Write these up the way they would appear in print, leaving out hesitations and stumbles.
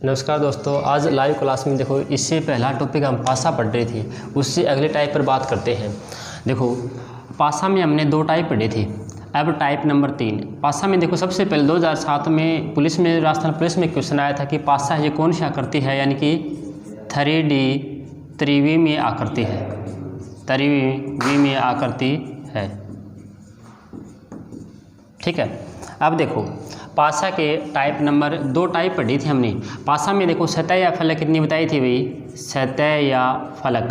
नमस्कार दोस्तों, आज लाइव क्लास में देखो इससे पहला टॉपिक हम पासा पढ़ रहे थे, उससे अगले टाइप पर बात करते हैं। देखो पासा में हमने 2 टाइप पढ़े थे, अब टाइप नंबर 3। पासा में देखो सबसे पहले 2007 में पुलिस में, राजस्थान पुलिस में क्वेश्चन आया था कि पासा ये कौन सी आकृति है, यानी कि 3D त्रिविमीय आकृति है, त्रिविमीय आकृति है। ठीक है। अब देखो पासा के टाइप नंबर 2 टाइप पढ़ी थी हमने। पासा में देखो सतह या फलक कितनी बताई थी भाई, सतह या फलक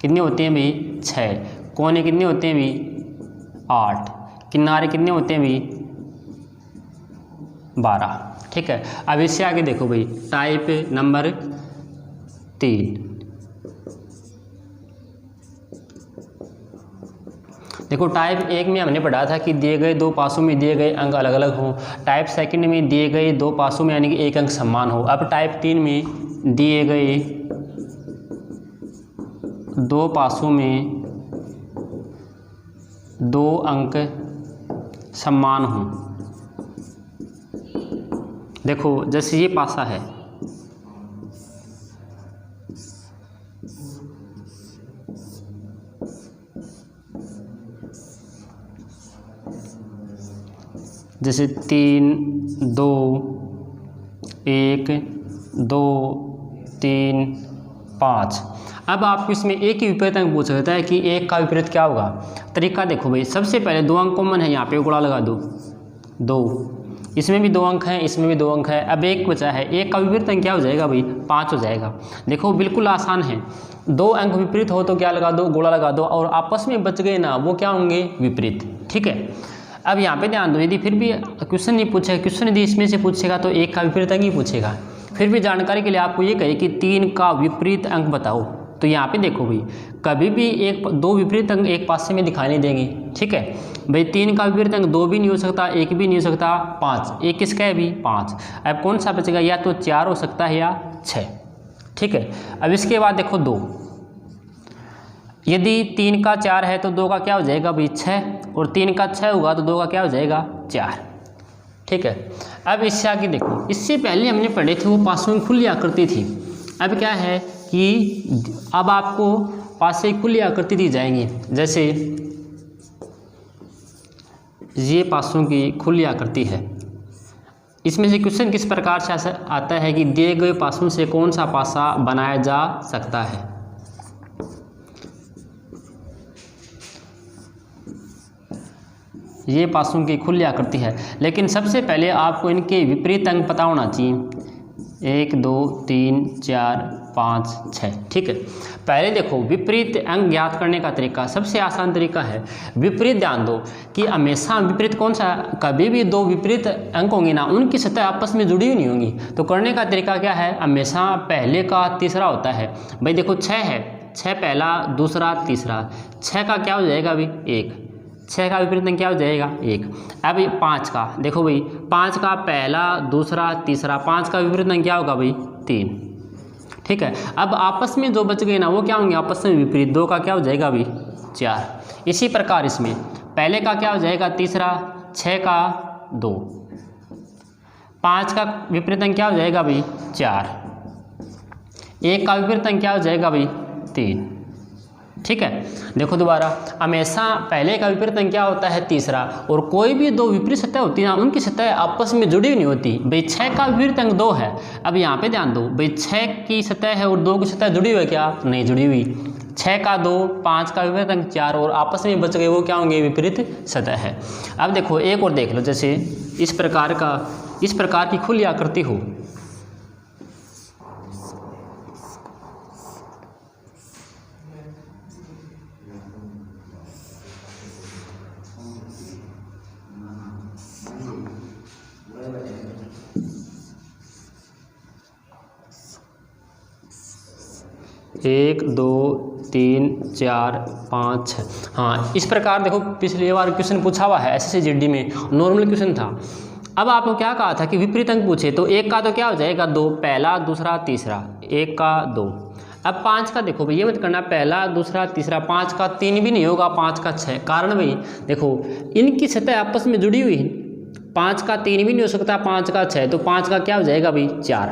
कितने होते हैं भाई 6, कोने कितने होते हैं भाई 8, किनारे कितने होते हैं भाई 12। ठीक है। अब इससे आगे देखो भाई टाइप नंबर 3। देखो टाइप 1 में हमने पढ़ा था कि दिए गए 2 पासों में दिए गए अंक अलग अलग हों। टाइप 2 में दिए गए 2 पासों में यानी कि एक अंक समान हो। अब टाइप 3 में दिए गए 2 पासों में 2 अंक समान हों। देखो जैसे ये पासा है, जैसे 3 2 1 2 3 5। अब आपको इसमें एक ही विपरीत अंक पूछा जाता है कि एक का विपरीत क्या होगा। तरीका देखो भाई, सबसे पहले 2 अंक कॉमन है, यहाँ पे गुणा लगा दो 2, इसमें भी 2 अंक हैं, इसमें भी 2 अंक है। अब एक बचा है, एक का विपरीत अंक क्या हो जाएगा भाई 5 हो जाएगा। देखो बिल्कुल आसान है, 2 अंक विपरीत हो तो क्या लगा दो, गुणा लगा दो, और आपस में बच गए ना वो क्या होंगे विपरीत। ठीक है। अब यहाँ पे ध्यान दो, यदि फिर भी क्वेश्चन नहीं पूछेगा, क्वेश्चन यदि इसमें से पूछेगा तो एक का विपरीत अंक ही पूछेगा। फिर भी जानकारी के लिए आपको ये कहे कि 3 का विपरीत अंक बताओ, तो यहाँ पे देखो भाई कभी भी 2 विपरीत अंक एक पासे में दिखाई नहीं देंगे। ठीक है भाई, 3 का विपरीत अंक 2 भी नहीं हो सकता, 1 भी नहीं हो सकता, 5। एक किसका है भी 5। अब कौन सा बचेगा, या तो 4 हो सकता है या 6। ठीक है। अब इसके बाद देखो 2, यदि 3 का 4 है तो 2 का क्या हो जाएगा भाई 6, और 3 का 6 होगा तो 2 का क्या हो जाएगा 4। ठीक है। अब इससे आगे देखो, इससे पहले हमने पढ़े थे वो पासों की खुली आकृति थी। अब क्या है कि अब आपको पासे की खुली आकृति दी जाएंगी, जैसे ये पासों की खुली आकृति है। इसमें से क्वेश्चन किस प्रकार से आता है कि दिए गए पासों से कौन सा पासा बनाया जा सकता है। ये पासों की खुली आकृति है, लेकिन सबसे पहले आपको इनके विपरीत अंक पता होना चाहिए। 1 2 3 4 5 6। ठीक है। पहले देखो विपरीत अंक ज्ञात करने का तरीका, सबसे आसान तरीका है विपरीत। ध्यान दो कि हमेशा विपरीत कौन सा, कभी भी 2 विपरीत अंक होंगे ना, उनकी सतह आपस में जुड़ी हुई नहीं होंगी। तो करने का तरीका क्या है, हमेशा पहले का तीसरा होता है। भाई देखो 6 है, 6 पहला, दूसरा, तीसरा। 6 का क्या हो जाएगा भाई 1, 6 का विपरीत अंक क्या हो जाएगा 1। अब 5 का देखो भाई, 5 का पहला, दूसरा, तीसरा, 5 का विपरीत अंक क्या होगा भाई 3। ठीक है। अब आपस में जो बच गए ना वो क्या होंगे आपस में विपरीत, 2 का क्या हो जाएगा भाई 4। इसी प्रकार इसमें पहले का क्या हो जाएगा तीसरा, 6 का 2, 5 का विपरीत अंक क्या हो जाएगा भाई 4, 1 का विपरीत अंक क्या हो जाएगा भाई 3। ठीक है। देखो दोबारा, हमेशा पहले का विपरीत अंक क्या होता है तीसरा, और कोई भी 2 विपरीत सतह होती है ना, उनकी सतह आपस में जुड़ी नहीं होती। भाई 6 का विपरीत अंक 2 है। अब यहाँ पे ध्यान दो भाई 6 की सतह है और 2 की सतह जुड़ी हुई है क्या, नहीं जुड़ी हुई। 6 का 2, 5 का विपरीत अंक 4, और आपस में बच गए वो क्या होंगे विपरीत सतह है। अब देखो एक और देख लो, जैसे इस प्रकार की खुली आकृति हो। एक 2 3 4 5 6। हाँ, इस प्रकार देखो पिछली बार क्वेश्चन पूछा हुआ है SSC में, नॉर्मल क्वेश्चन था। अब आपको क्या कहा था कि विपरीत अंक पूछे, तो 1 का तो क्या हो जाएगा 2, पहला, दूसरा, तीसरा, 1 का 2। अब 5 का देखो भाई, ये मत करना पहला, दूसरा, तीसरा, 5 का 3 भी नहीं होगा, 5 का 6। कारण भाई देखो इनकी सतह आपस में जुड़ी हुई है। 5 का 3 भी नहीं हो सकता, 5 का 6, तो 5 का क्या हो जाएगा भाई 4।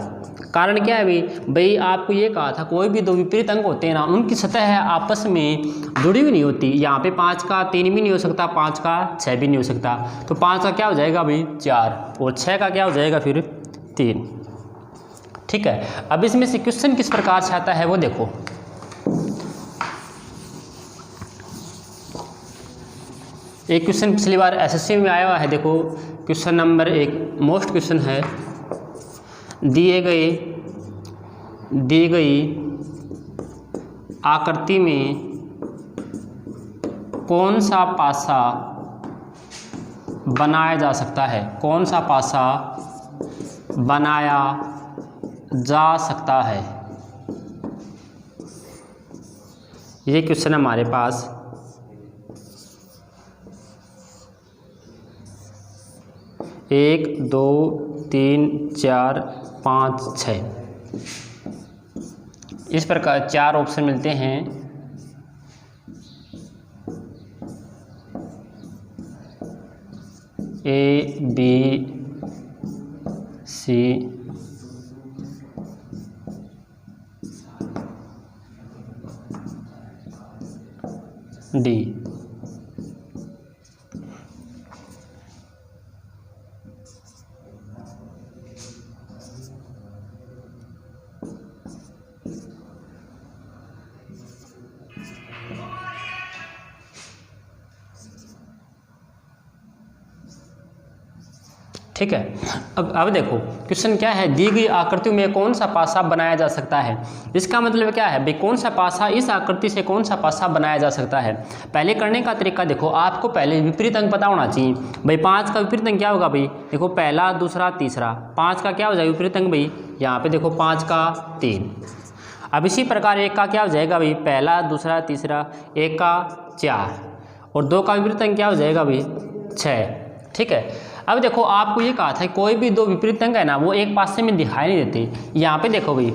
कारण क्या है भाई आपको ये कहा था कोई भी दो विपरीत अंक होते हैं ना, उनकी सतह है आपस में जुड़ी हुई नहीं होती। यहाँ पे 5 का 3 भी नहीं हो सकता, 5 का 6 भी नहीं हो सकता, तो 5 का क्या हो जाएगा भाई 4 और 6 का क्या हो जाएगा फिर 3। ठीक है, अब इसमें से क्वेश्चन किस प्रकार से आता है वो देखो। एक क्वेश्चन पिछली बार एसएससी में आया हुआ है, देखो क्वेश्चन नंबर 1 मोस्ट क्वेश्चन है। दी गई आकृति में कौन सा पासा बनाया जा सकता है, कौन सा पासा बनाया जा सकता है, ये क्वेश्चन हमारे पास। एक 2 3 4 5 6 इस प्रकार 4 ऑप्शन मिलते हैं। A B C D. ठीक है, अब देखो क्वेश्चन क्या है, दी गई आकृति में कौन सा पासा बनाया जा सकता है। इसका मतलब क्या है भाई, कौन सा पासा, इस आकृति से कौन सा पासा बनाया जा सकता है। पहले करने का तरीका देखो, आपको पहले विपरीत अंक पता होना चाहिए भाई। 5 का विपरीत अंक क्या होगा भाई, देखो पहला दूसरा तीसरा, 5 का क्या हो जाएगा विपरीत अंक भाई, यहाँ पे देखो 5 का 3। अब इसी प्रकार 1 का क्या हो जाएगा भाई, पहला दूसरा तीसरा, 1 का 4 और 2 का विपरीत अंक क्या हो जाएगा भाई 6। ठीक है, अब देखो आपको ये कहा था कोई भी दो विपरीत अंक है ना वो एक पासे में दिखाई नहीं देते। यहाँ पे देखो भाई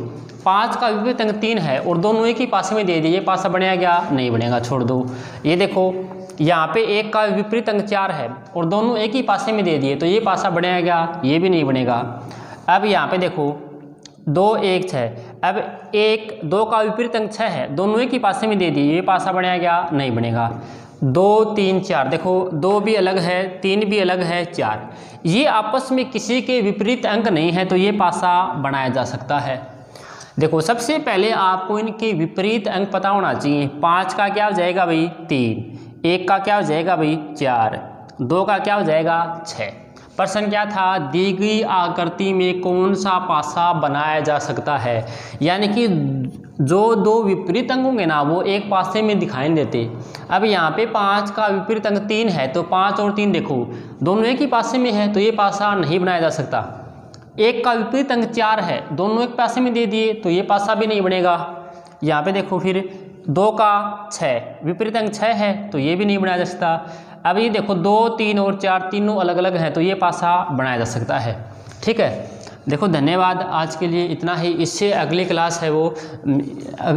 5 का विपरीत अंक 3 है और दोनों एक ही पासे में दे दिए, ये पासा बनेगा क्या, नहीं बनेगा, छोड़ दो। ये देखो यहाँ पे 1 का विपरीत अंक 4 है और दोनों एक ही पासे में दे दिए, तो ये पासा बनेगा क्या, ये भी नहीं बनेगा। अब यहाँ पे देखो 2 1 6, अब 2 का विपरीत अंक 6 है, दोनों एक ही पासे में दे दिए, ये पासा बनेगा क्या, नहीं बनेगा। 2 3 4 देखो 2 भी अलग है, 3 भी अलग है, 4 ये आपस में किसी के विपरीत अंक नहीं है, तो ये पासा बनाया जा सकता है। देखो सबसे पहले आपको इनके विपरीत अंक पता होना चाहिए। 5 का क्या हो जाएगा भाई 3, 1 का क्या हो जाएगा भाई 4, 2 का क्या हो जाएगा 6। प्रश्न क्या था, दी गई आकृति में कौन सा पासा बनाया जा सकता है, यानी कि जो दो विपरीत अंक होंगे ना वो एक पासे में दिखाई नहीं देते। अब यहाँ पे 5 का विपरीत अंक 3 है, तो 5 और 3 देखो दोनों एक ही पासे में है, तो ये पासा नहीं बनाया जा सकता। 1 का विपरीत अंक 4 है, दोनों एक पासे में दे दिए, तो ये पासा भी नहीं बनेगा। यहाँ पे देखो फिर 2 का 6 विपरीत अंक 6 है, तो ये भी नहीं बनाया जा सकता। अब ये देखो 2 3 और 4 तीनों अलग अलग हैं, तो ये पासा बनाया जा सकता है। ठीक है, देखो धन्यवाद, आज के लिए इतना ही। इससे अगली क्लास है वो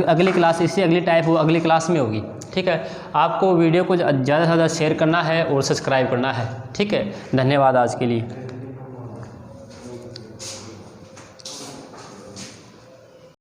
अगली क्लास, इससे अगली टाइप वो अगली क्लास में होगी। ठीक है, आपको वीडियो को ज़्यादा से ज़्यादा शेयर करना है और सब्सक्राइब करना है। ठीक है, धन्यवाद आज के लिए।